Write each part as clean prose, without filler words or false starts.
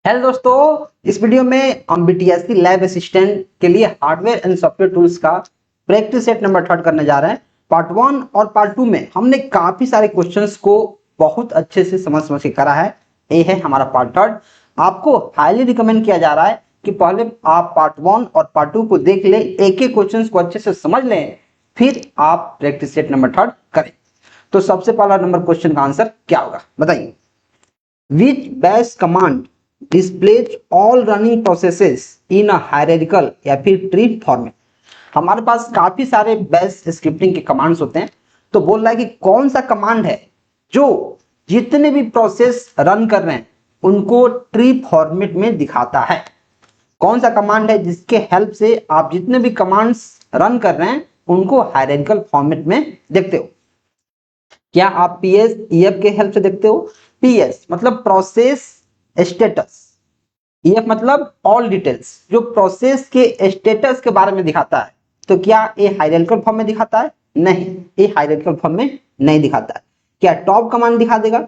Hello दोस्तों, इस video में हम बीटीएससी लैब असिस्टेंट के लिए हार्डवेयर एंड सॉफ्टवेयर टूल्स का प्रैक्टिस सेट नंबर 3 करने जा रहे हैं। पार्ट 1 और पार्ट 2 में हमने काफी सारे क्वेश्चंस को बहुत अच्छे से समझ के करा है। ये है हमारा पार्ट 3। आपको हाईली रिकमेंड किया जा रहा है कि पहले आप पार्ट 1 और पार्ट 2 को देख ले, एक एक क्वेश्चन को अच्छे से समझ लें, फिर आप प्रैक्टिस सेट नंबर 3 करें। तो सबसे पहला नंबर क्वेश्चन का आंसर क्या होगा बताइए। Which bash command displays all running processes in a hierarchical या फिर ट्री फॉर्मेट। हमारे पास काफी सारे बैश स्क्रिप्टिंग के कमांड्स होते हैं, तो बोल रहा है कि कौन सा कमांड है जो जितने भी प्रोसेस रन कर रहे हैं उनको ट्री फॉर्मेट में दिखाता है। कौन सा कमांड है जिसके हेल्प से आप जितने भी कमांड्स रन कर रहे हैं उनको हायरार्किकल फॉर्मेट में देखते हो। क्या आप पीएस ईएफ के हेल्प से देखते हो? पीएस मतलब प्रोसेस स्टेटस, ईएफ मतलब ऑल डिटेल्स, जो प्रोसेस के स्टेटस के बारे में दिखाता है। तो क्या ये हायरार्किकल फॉर्म में दिखाता है? नहीं, ये हायरार्किकल फॉर्म में नहीं दिखाता है। क्या टॉप कमांड दिखा देगा?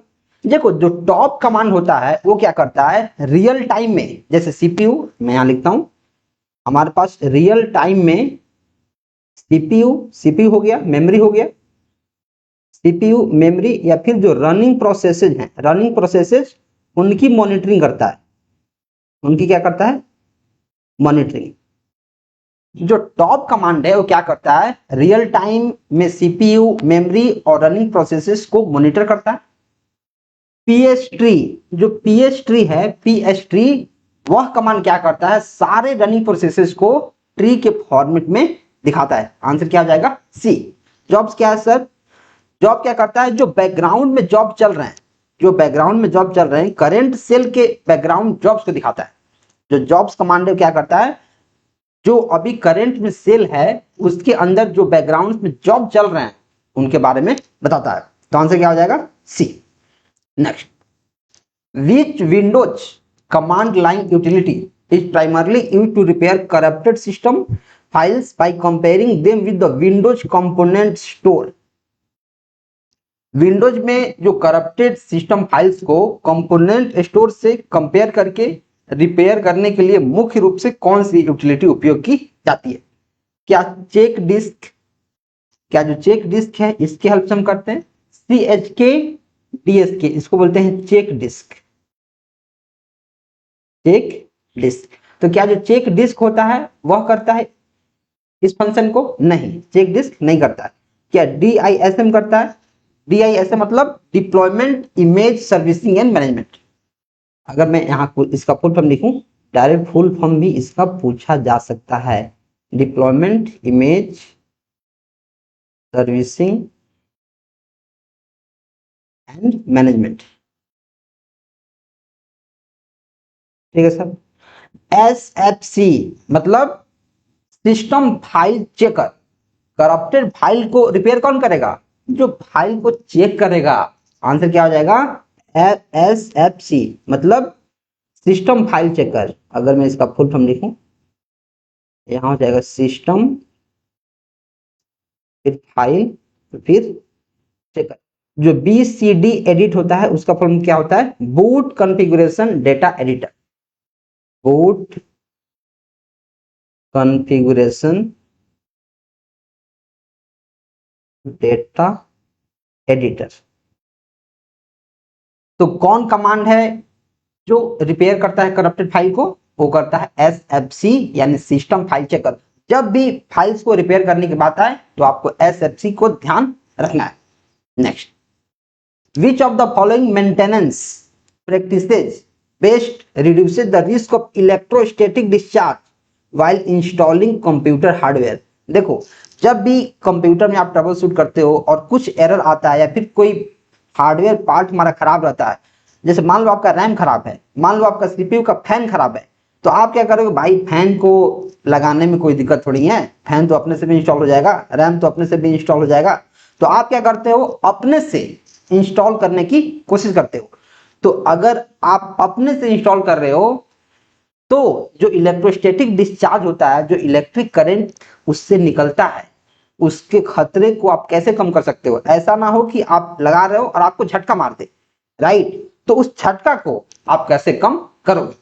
देखो, जो टॉप कमांड होता है वो क्या करता है, रियल टाइम में, जैसे सीपीयू, मैं यहां लिखता हूं हमारे पास रियल टाइम में सीपीयू हो गया, मेमोरी हो गया, सीपीयू मेमोरी या फिर जो रनिंग प्रोसेसेस हैं, रनिंग प्रोसेसेस उनकी मॉनिटरिंग करता है। उनकी क्या करता है? मॉनिटरिंग। जो टॉप कमांड है वो क्या करता है, रियल टाइम में सीपीयू मेमोरी और रनिंग प्रोसेसेस को मॉनिटर करता है। पीएस ट्री, जो पीएस ट्री है, पीएस ट्री वह कमांड क्या करता है, सारे रनिंग प्रोसेसेस को ट्री के फॉर्मेट में दिखाता है। आंसर क्या आ जाएगा? सी। जॉब्स क्या है सर? जॉब क्या करता है, जो बैकग्राउंड में जॉब चल रहे हैं, जो बैकग्राउंड में जॉब चल रहे हैं, करंट सेल के बैकग्राउंड जॉब्स को दिखाता है। जो जॉब्स कमांड क्या करता है, जो अभी करंट में सेल है उसके अंदर जो बैकग्राउंड में जॉब चल रहे हैं उनके बारे में बताता है। तो आंसर क्या हो जाएगा? C. Next, which Windows command line utility is primarily used to repair corrupted system files by comparing them with the Windows component store. Windows में जो करप्टेड सिस्टम फाइल्स को कंपोनेंट स्टोर से कंपेयर करके repair करने के लिए मुख्य रूप से कौन सी यूटिलिटी उपयोग की जाती है? क्या चेक डिस्क, क्या जो चेक डिस्क है इसके हेल्प से हम करते हैं, CHK DSK, इसको बोलते हैं चेक डिस्क। चेक डिस्क, तो क्या जो चेक डिस्क होता है वह करता है इस फंक्शन को? नहीं, चेक डिस्क नहीं करता है। क्या DISM करता है? DISM मतलब deployment image servicing and management. अगर मैं यहाँ इसका फुल फॉर्म लिखूं, डायरेक्ट फुल फॉर्म भी इसका पूछा जा सकता है, deployment image servicing and management. ठीक है सर। SFC मतलब system file checker. Corrupted file को रिपेयर कौन करेगा? जो फाइल को चेक करेगा। आंसर क्या हो जाएगा? SFC मतलब सिस्टम फाइल चेकर। अगर मैं इसका फुल फॉर्म लिखूं, यहां हो जाएगा सिस्टम, फिर फाइल, फिर चेकर। जो BCD एडिट होता है उसका फॉर्म क्या होता है? Boot configuration data editor. Boot configuration data editor. तो कौन कमांड है जो रिपेयर करता है करप्टेड फाइल को? वो करता है SFC यानी सिस्टम फाइल चेकर। जब भी फाइल्स को रिपेयर करने की बात आए तो आपको SFC को ध्यान रखना है। Next, which of the following maintenance practices best reduces the risk of electrostatic discharge while installing computer hardware. देखो, जब भी कंप्यूटर में आप ट्रबल शूट करते हो और कुछ एरर आता है या फिर कोई हार्डवेयर पार्ट हमारा खराब रहता है, जैसे मान लो आपका रैम खराब है, मान लो आपका सीपीयू का फैन खराब है, तो आप क्या करोगे भाई, फैन को लगाने में कोई दिक्कत थोड़ी है, फैन तो अपने से भी इंस्टॉल हो जाएगा, रैम तो अपने से भी इंस्टॉल हो जाएगा। तो आप क्या करते हो, अपने से इंस्टॉल करने की कोशिश करते हो। तो अगर आप अपने से इंस्टॉल कर रहे हो तो जो इलेक्ट्रोस्टैटिक डिस्चार्ज होता है, जो इलेक्ट्रिक करंट उससे निकलता है, उसके खतरे को आप कैसे कम कर सकते हो? ऐसा ना हो कि आप लगा रहे हो और आपको झटका मार दे, राइट? तो उस झटका को आप कैसे कम करोगे।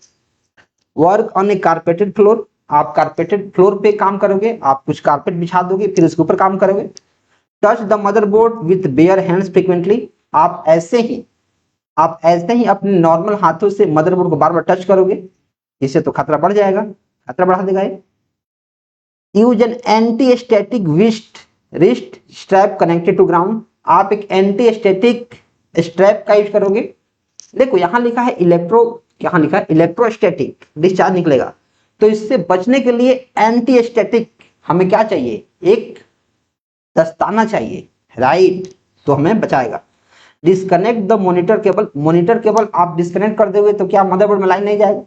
Work on A carpeted floor, आप कारपेटेड फ्लोर पे काम करोगे, आप कुछ कारपेट बिछा दोगे फिर उसके ऊपर काम करोगे। Touch the motherboard with bare hands frequently, आप ऐसे ही अपने नॉर्मल हाथों से मदरबोर्ड को बार बार टच करोगे, इससे तो खतरा बढ़ जाएगा, खतरा बढ़ा देगा ये। Use an anti static wrist strap connected to ground, आप एक एंटी स्टैटिक स्ट्रैप का यूज करोगे। देखो यहाँ लिखा है इलेक्ट्रोस्टैटिक डिस्चार्ज निकलेगा, तो इससे बचने के लिए एंटी स्टैटिक हमें क्या चाहिए, एक दस्ताना चाहिए, राइट, तो हमें बचाएगा। Disconnect the monitor cable, monitor cable आप डिस्कनेक्ट कर दोगे तो क्या मदरबोर्ड में लाइन नहीं जाएगा।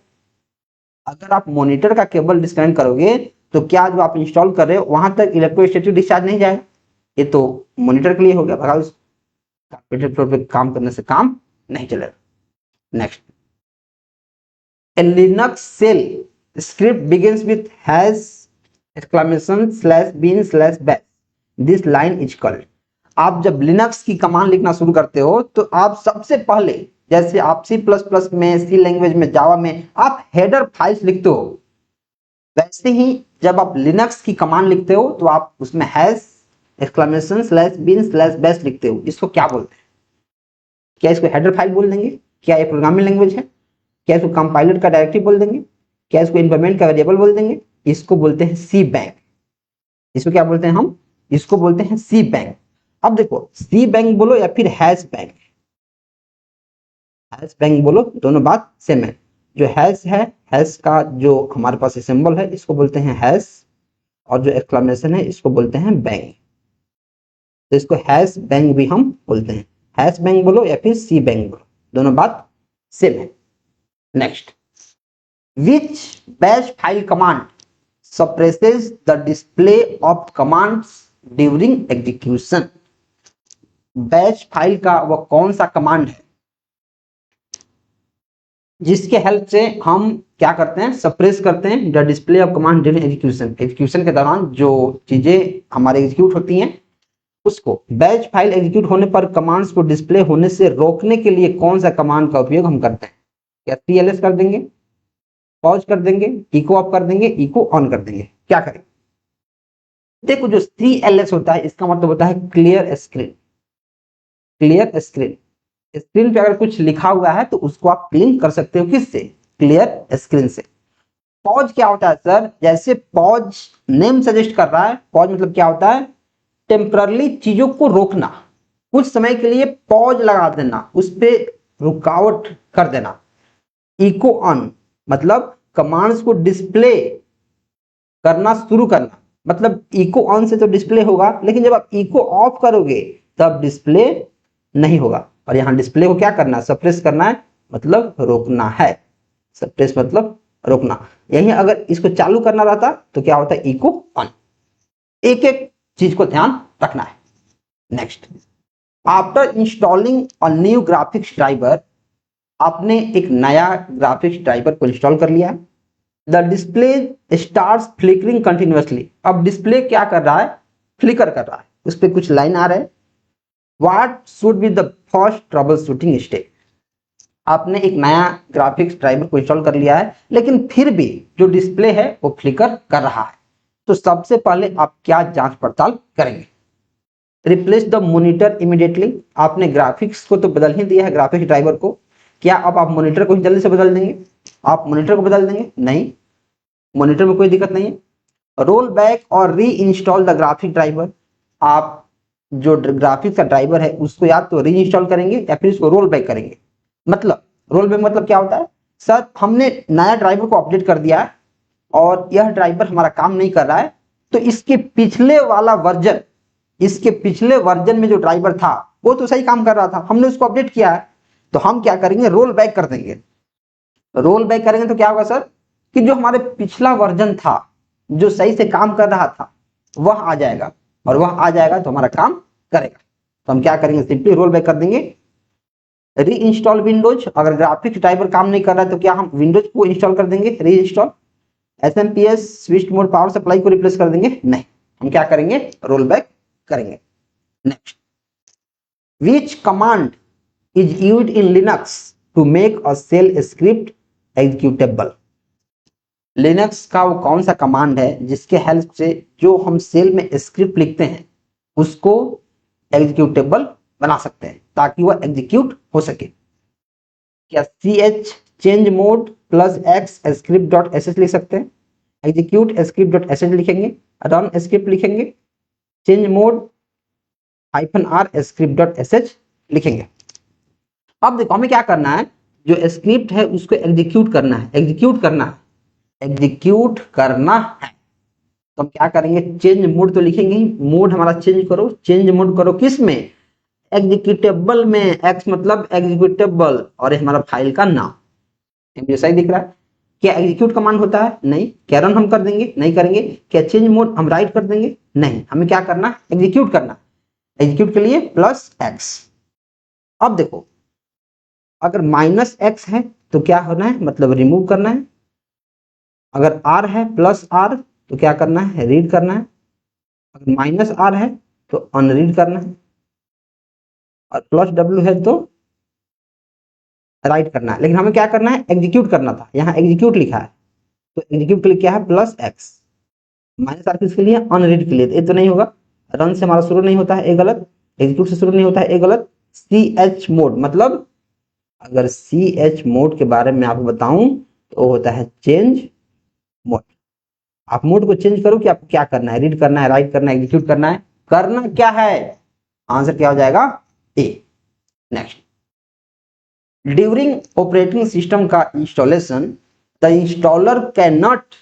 अगर आप मॉनिटर का केबल डिस्कनेक्ट करोगे तो क्या जो आप इंस्टॉल कर रहे हो वहां तक इलेक्ट्रोस्टैटिक डिस्चार्ज नहीं जाएगा। ये तो मॉनिटर के लिए हो गया, भगाओ, कारपेटेड फ्लोर पे काम करने से काम नहीं चलेगा। Next, a Linux shell script begins with #bin/bash, this line is called। आप जब लिनक्स की कमांड लिखना शुरू करते हो तो आप सबसे पहले, जैसे आप C++ में, सी लैंग्वेज में, जावा में आप हेडर फाइल्स लिखते हो, वैसे ही जब आप लिनक्स की कमांड लिखते हो तो आप उसमें #bin/bash लिखते हो। इसको क्या बोलते हैं? क्या इसको हेडर फाइल बोल देंगे? क्या ये प्रोग्रामिंग लैंग्वेज है? क्या इसको कंपाइलर का डायरेक्टिव बोल देंगे? क्या इसको इन्वायरमेंट का वेरिएबल बोल देंगे? इसको बोलते हैं सी बैंक। इसको क्या बोलते हैं हम? इसको बोलते हैं सी बैंक। अब देखो, सी बैंक बोलो या फिर हैश बैंक बोलो, दोनों बात सेम है। जो हैश है, हैश का जो हमारे पास सिंबल है इसको बोलते हैं हैश, और जो एक्सक्लेमेशन है इसको बोलते हैं बैंक। तो इसको हैश बैंक भी हम बोलते हैं। हैश बैंक बोलो या फिर सी बैंक बोलो, दोनों बात सेम है। Next, which bash file command suppresses the display of commands during execution? Bash file का वह कौन सा कमांड है जिसके हेल्प से हम क्या करते हैं, सप्रेस करते हैं the display of command during execution. Execution के दौरान जो चीजें हमारे एग्जीक्यूट होती हैं उसको, बैच फाइल एग्जीक्यूट होने पर कमांड्स को डिस्प्ले होने से रोकने के लिए कौन सा कमांड का उपयोग हम करते हैं? क्या TLS कर देंगे, पॉज कर देंगे, इको ऑफ कर देंगे, इको ऑन कर देंगे, क्या करें? देखो, जो CLS होता है इसका मतलब होता है clear screen. Clear screen, screen पे अगर कुछ लिखा हुआ है तो उसको आप क्लीन कर सकते हो, किससे? क्लियर स्क्रीन से। पॉज क्या होता है सर? जैसे पॉज नेम सजेस्ट कर रहा है, पॉज मतलब क्या होता है? टेम्परली चीजों को रोकना, कुछ समय के लिए पॉज लगा देना, उस पर रुकावट कर देना। इको ऑन मतलब कमांड्स को डिस्प्ले करना शुरू करना, मतलब इको ऑन से तो डिस्प्ले होगा, लेकिन जब आप इको ऑफ करोगे तब डिस्प्ले नहीं होगा। और यहां डिस्प्ले को क्या करना है? सप्रेस करना है, मतलब रोकना है। सप्रेस मतलब रोकना। यही अगर इसको चालू करना रहता तो क्या होता है? Eco on. एक एक चीज को ध्यान रखना है। Next, after installing a new graphics driver, आपने एक नया ग्राफिक्स ड्राइवर को इंस्टॉल कर लिया। The display starts flickering continuously, अब डिस्प्ले क्या कर रहा है? फ्लिकर कर रहा है, उस पर कुछ लाइन आ रहा है। What should be the first trouble shooting step? आपने एक नया ग्राफिक्स ड्राइवर को इंस्टॉल कर लिया है, लेकिन फिर भी जो डिस्प्ले है वो फ्लिकर कर रहा है, तो सबसे पहले आप क्या जांच पड़ताल करेंगे? रिप्लेस द मॉनिटर इमीडिएटली, आपने ग्राफिक्स को तो बदल ही दिया है, ग्राफिक्स ड्राइवर को, क्या अब आप मॉनिटर को जल्दी से बदल देंगे? आप मॉनिटर को बदल देंगे? नहीं, मॉनिटर में कोई दिक्कत नहीं है। रोल बैक और री इंस्टॉल द ग्राफिक ड्राइवर, आप जो ग्राफिक्स का ड्राइवर है उसको या तो री इंस्टॉल करेंगे या फिर इसको रोल बैक करेंगे। मतलब रोल बैक मतलब क्या होता है? सर, हमने नया ड्राइवर को अपडेट कर दिया है और यह ड्राइवर हमारा काम नहीं कर रहा है, तो इसके पिछले वर्जन में जो ड्राइवर था वो तो सही काम कर रहा था, हमने उसको अपडेट किया है, तो हम क्या करेंगे? रोल बैक कर देंगे। रोल बैक करेंगे तो क्या होगा सर? कि जो हमारे पिछला वर्जन था जो सही से काम कर रहा था वह आ जाएगा, और वह आ जाएगा तो हमारा काम करेगा। तो हम क्या करेंगे? सिंपली रोल बैक कर देंगे। री इंस्टॉल विंडोज, अगर ग्राफिक्स ड्राइवर काम नहीं कर रहा है तो क्या हम विंडोज को इंस्टॉल कर देंगे? री install. SMPS switch mode power supply को रिप्लेस कर देंगे? नहीं, हम क्या करेंगे? रोल बैक करेंगे। Next, which command is used in Linux to make a shell script executable. Linux का वो कौन सा कमांड है जिसके हेल्प से जो हम सेल में स्क्रिप्ट लिखते हैं उसको एग्जीक्यूटेबल बना सकते हैं ताकि वह एग्जीक्यूट हो सके। क्या ch change mode plus x script dot sh लिख सकते हैं? एग्जीक्यूट स्क्रिप्ट डॉट sh लिखेंगे, रन स्क्रिप्ट लिखेंगे, change mode -r script dot sh लिखेंगे। अब देखो हमें क्या करना है, जो स्क्रिप्ट है उसको एग्जीक्यूट करना है, एग्जीक्यूट करना है, एग्जीक्यूट करना है। तो हम क्या करेंगे, चेंज मोड तो लिखेंगे ही, मोड हमारा चेंज करो, चेंज मोड करो किस में, एग्जीक्यूटेबल में, एक्स मतलब एग्जीक्यूटेबल और ये हमारा फाइल का नाम। मुझे सही दिख रहा है? क्या एग्जीक्यूट कमांड होता है? नहीं। क्या रन हम कर देंगे? नहीं करेंगे। क्या चेंज मोड हम राइट कर देंगे? नहीं। हमें क्या करना, एग्जीक्यूट करना। एग्जीक्यूट के लिए +x। अब देखो अगर -x है तो क्या होना है, मतलब रिमूव करना है। अगर r है +r तो क्या करना है, रीड करना है। अगर -r है तो अनरीड करना है और +w है तो राइट करना है। लेकिन हमें क्या करना है, एग्जीक्यूट करना था, यहाँ एग्जीक्यूट लिखा है तो एग्जीक्यूट के लिए क्या है +x। -r किसके लिए, अनरीड के लिए, ये तो नहीं होगा। रन से हमारा शुरू नहीं होता है, ये गलत। एग्जीक्यूट से शुरू नहीं होता है, ये गलत। ch मोड मतलब, अगर ch मोड के बारे में आपको बताऊं तो होता है चेंज मोड। आप मोड को चेंज करो कि आपको क्या करना है, रीड करना है, राइट करना है, एग्जीक्यूट करना है, करना क्या है, आंसर क्या हो जाएगा, ए। नेक्स्ट, ड्यूरिंग ऑपरेटिंग सिस्टम का installation the installer can not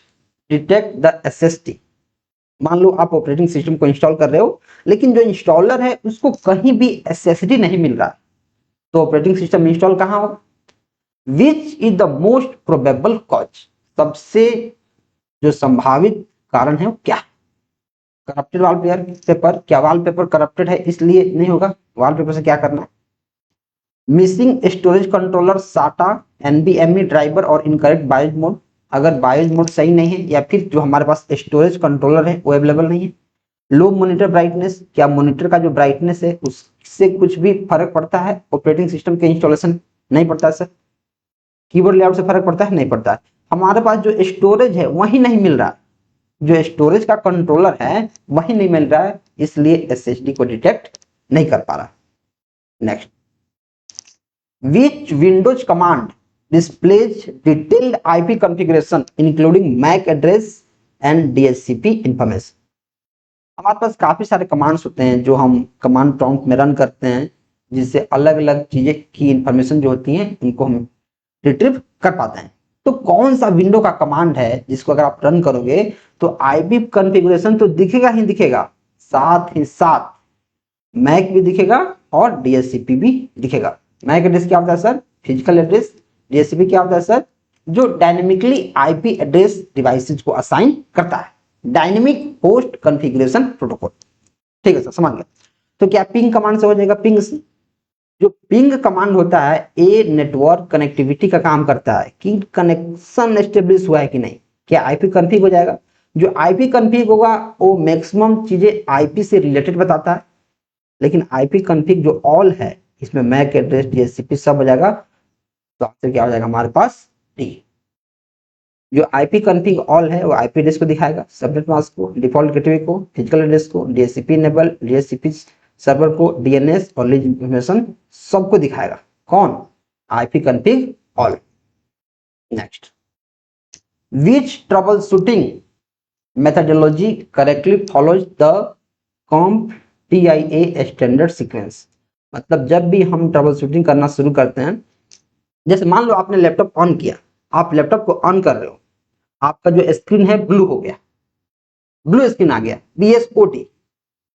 detect the SSD। मान लो आप ऑपरेटिंग सिस्टम को इंस्टॉल कर रहे हो लेकिन जो इंस्टॉलर है उसको कहीं भी SSD नहीं मिल रहा, तो ऑपरेटिंग सिस्टम इंस्टॉल कहां होगा। Which is the most probable cause, सबसे जो संभावित कारण है वो क्या है। करप्टेड वॉलपेपर, क्या वॉलपेपर करप्टेड है इसलिए नहीं होगा, वॉलपेपर से क्या करना है। मिसिंग स्टोरेज कंट्रोलर साटा NVMe ड्राइवर और इनकरेक्ट बायोज मोड, अगर बायोज मोड सही नहीं है या फिर जो हमारे पास स्टोरेज कंट्रोलर है वो अवेलेबल नहीं है। लो मॉनिटर ब्राइटनेस, क्या मॉनिटर का जो ब्राइटनेस है उससे कुछ भी फर्क पड़ता है ऑपरेटिंग सिस्टम के इंस्टॉलेशन, नहीं पड़ता है सर। कीबोर्ड लेआउट से फर्क पड़ता है, नहीं पड़ता है। हमारे पास जो स्टोरेज है वही नहीं मिल रहा, जो स्टोरेज का कंट्रोलर है वही नहीं मिल रहा है, इसलिए SSD को डिटेक्ट नहीं कर पा रहा। Next, which Windows command displays detailed IP configuration including MAC address and DHCP information। हमारे पास काफी सारे कमांड्स होते हैं जो हम कमांड प्रॉम्प्ट में रन करते हैं जिससे अलग अलग चीजें की इंफॉर्मेशन जो होती हैं उनको हम रिट्रीव कर पाते हैं। तो कौन सा विंडो का कमांड है जिसको अगर आप रन करोगे तो आईपी कॉन्फ़िगरेशन तो दिखेगा ही दिखेगा, साथ ही साथ मैक भी दिखेगा और डीएचसीपी भी दिखेगा। मैक एड्रेस क्या होता है सर, फिजिकल एड्रेस। डीएचसीपी क्या होता है सर, जो डायनेमिकली आईपी एड्रेस डिवाइसेज को असाइन करता है, डायनेमिक होस्ट कॉन्फ़िगरेशन प्रोटोकॉल। ठीक है सर, समझ गया। तो क्या पिंग कमांड से हो जाएगा, पिंग से। जो पिंग कमांड होता है ए नेटवर्क कनेक्टिविटी का काम करता है कि कनेक्शन एस्टेब्लिश हुआ है कि नहीं, क्या आईपी कॉन्फ़िग हो जाएगा। जो आईपी कॉन्फ़िग होगा वो मैक्सिमम चीजें आईपी से रिलेटेड बताता है, लेकिन आईपी कॉन्फ़िग जो ऑल है इसमें मैक एड्रेस डीएचसीपी सब हो जाएगा, तो आंसर क्या हो जाएगा हमारे पास, डी। जो आईपी कॉन्फ़िग ऑल है वो आईपी एड्रेस को दिखाएगा, सबनेट मास्क को, डिफॉल्ट गेटवे को, फिजिकल एड्रेस को, डीएचसीपी इनेबल, डीएचसीपी सर्वर को, डीएनएस और लीज इंफॉर्मेशन सबको दिखाएगा। कौन, IP config all. Next, which trouble shooting methodology correctly follows the comp TIA standard sequence. मतलब जब भी हम ट्रबल शूटिंग करना शुरू करते हैं, जैसे मान लो आपने लैपटॉप ऑन किया, आप लैपटॉप को ऑन कर रहे हो, आपका जो स्क्रीन है ब्लू हो गया, ब्लू स्क्रीन आ गया, BSOD,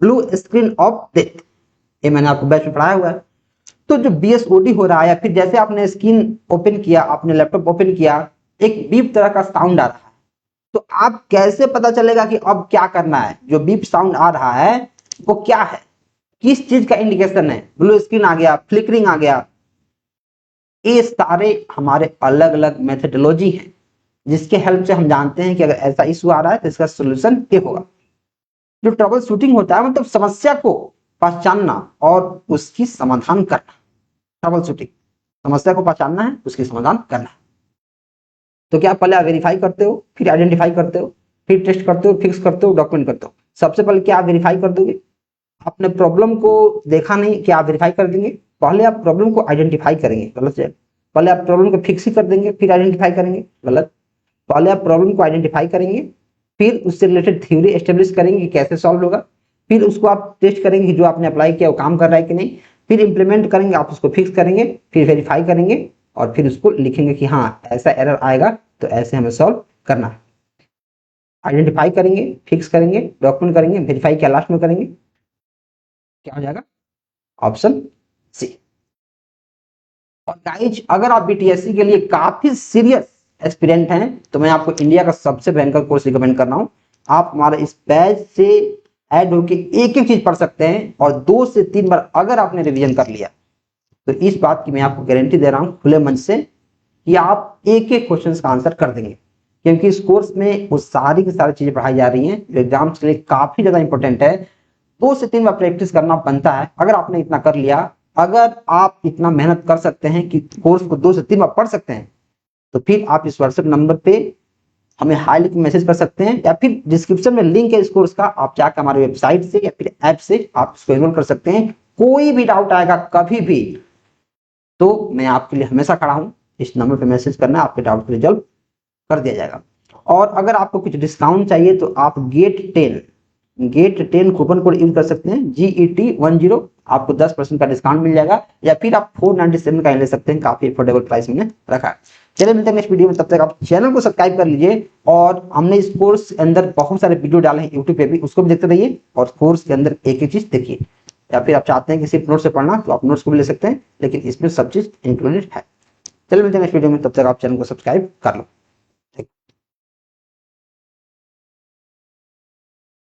blue screen of death, ये मैंने आपको बैच में पढ़ाया हुआ है। तो जो BSOD हो रहा है, या फिर जैसे आपने स्क्रीन ओपन किया, आपने लैपटॉप ओपन किया, एक बीप तरह का साउंड आ रहा है, तो आप कैसे पता चलेगा कि अब क्या करना है। जो बीप साउंड आ रहा है वो क्या है, किस चीज का इंडिकेशन है, ब्लू स्क्रीन आ गया, फ्लिकरिंग आ गया। ये सारे हमारे अलग अलग मेथडोलॉजी हैं जिसके हेल्प से हम जानते हैं कि अगर ऐसा इशू आ रहा है तो इसका सोल्यूशन क्या होगा। जो ट्रबल शूटिंग होता है मतलब समस्या को पहचानना और उसकी समाधान करना। ट्रबल शूटिंग, समस्या को पहचानना है, उसकी समाधान करना है। तो क्या पहले आप वेरीफाई करते हो, फिर आइडेंटिफाई करते हो, फिर टेस्ट करते हो, फिक्स करते हो, डॉक्यूमेंट करते हो। सबसे पहले क्या आप वेरीफाई कर दोगे? आपने प्रॉब्लम को देखा नहीं, क्या आप वेरीफाई कर देंगे? पहले आप प्रॉब्लम को आइडेंटिफाई करेंगे, गलत है। पहले आप प्रॉब्लम को फिक्स ही कर देंगे फिर आइडेंटिफाई करेंगे, गलत। पहले आप प्रॉब्लम को आइडेंटिफाई करेंगे, फिर उससे रिलेटेड थ्योरी एस्टेब्लिश करेंगे कि कैसे सॉल्व होगा, फिर उसको आप टेस्ट करेंगे कि जो आपने अप्लाई किया वो काम कर रहा है कि नहीं, फिर इंप्लीमेंट करेंगे, आप उसको फिक्स करेंगे, फिर वेरीफाई करेंगे और फिर उसको लिखेंगे कि हाँ ऐसा एरर आएगा तो ऐसे हमें सॉल्व करना है। आइडेंटिफाई करेंगे, फिक्स करेंगे, डॉक्यूमेंट करेंगे, वेरीफाई क्या लास्ट में करेंगे, क्या हो जाएगा? Option C. और गाइज अगर आप बीटीएससी के लिए काफी सीरियस एस्पिरेंट हैं तो मैं आपको इंडिया का सबसे भयंकर कोर्स रिकमेंड कर रहा हूं। आप हमारे इस बैच से ऐड होके एक एक चीज पढ़ सकते हैं और 2 से 3 बार अगर आपने रिवीजन कर लिया तो इस बात की मैं आपको गारंटी दे रहा हूं खुले मन से कि आप एक एक क्वेश्चन का आंसर कर देंगे, क्योंकि इस कोर्स में वो सारी की सारी चीजें पढ़ाई जा रही हैं जो एग्जाम्स के लिए काफी ज्यादा इंपॉर्टेंट है। 2 से 3 बार प्रैक्टिस करना बनता है। अगर आपने इतना कर लिया, अगर आप इतना मेहनत कर सकते हैं कि कोर्स को 2 से 3 बार पढ़ सकते हैं, तो फिर आप इस व्हाट्सएप नंबर पे हमें हाई लिख मैसेज कर सकते हैं या फिर डिस्क्रिप्शन में लिंक है इस कोर्स का, आप जाकर हमारे वेबसाइट से या फिर ऐप से आप इसको एनरोल कर सकते हैं। कोई भी डाउट आएगा कभी भी तो मैं आपके लिए हमेशा खड़ा हूं। इस नंबर पे मैसेज करना, आपके डाउट को रिजॉल्व कर दिया जाएगा। और अगर आपको कुछ डिस्काउंट चाहिए तो आप गेट10 कूपन कोड यूज कर सकते हैं, GET10, आपको 10% का डिस्काउंट मिल जाएगा, या फिर आप 497 का ले सकते हैं, काफी अफोर्डेबल प्राइस में रखा है। चलिए मिलते हैं नेक्स्ट वीडियो में, तब तक आप चैनल को सब्सक्राइब कर लीजिए। और हमने इस कोर्स के अंदर बहुत सारे वीडियो डाले हैं यूट्यूब पे भी, उसको भी देखते रहिए और कोर्स के अंदर एक एक चीज देखिए। या फिर आप चाहते हैं कि सिर्फ नोट से पढ़ना तो आप नोट्स को भी ले सकते हैं, लेकिन इसमें सब चीज इंक्लूडेड है। चलिए मिलते हैं नेक्स्ट वीडियो में, तब तक आप चैनल को सब्सक्राइब कर लो।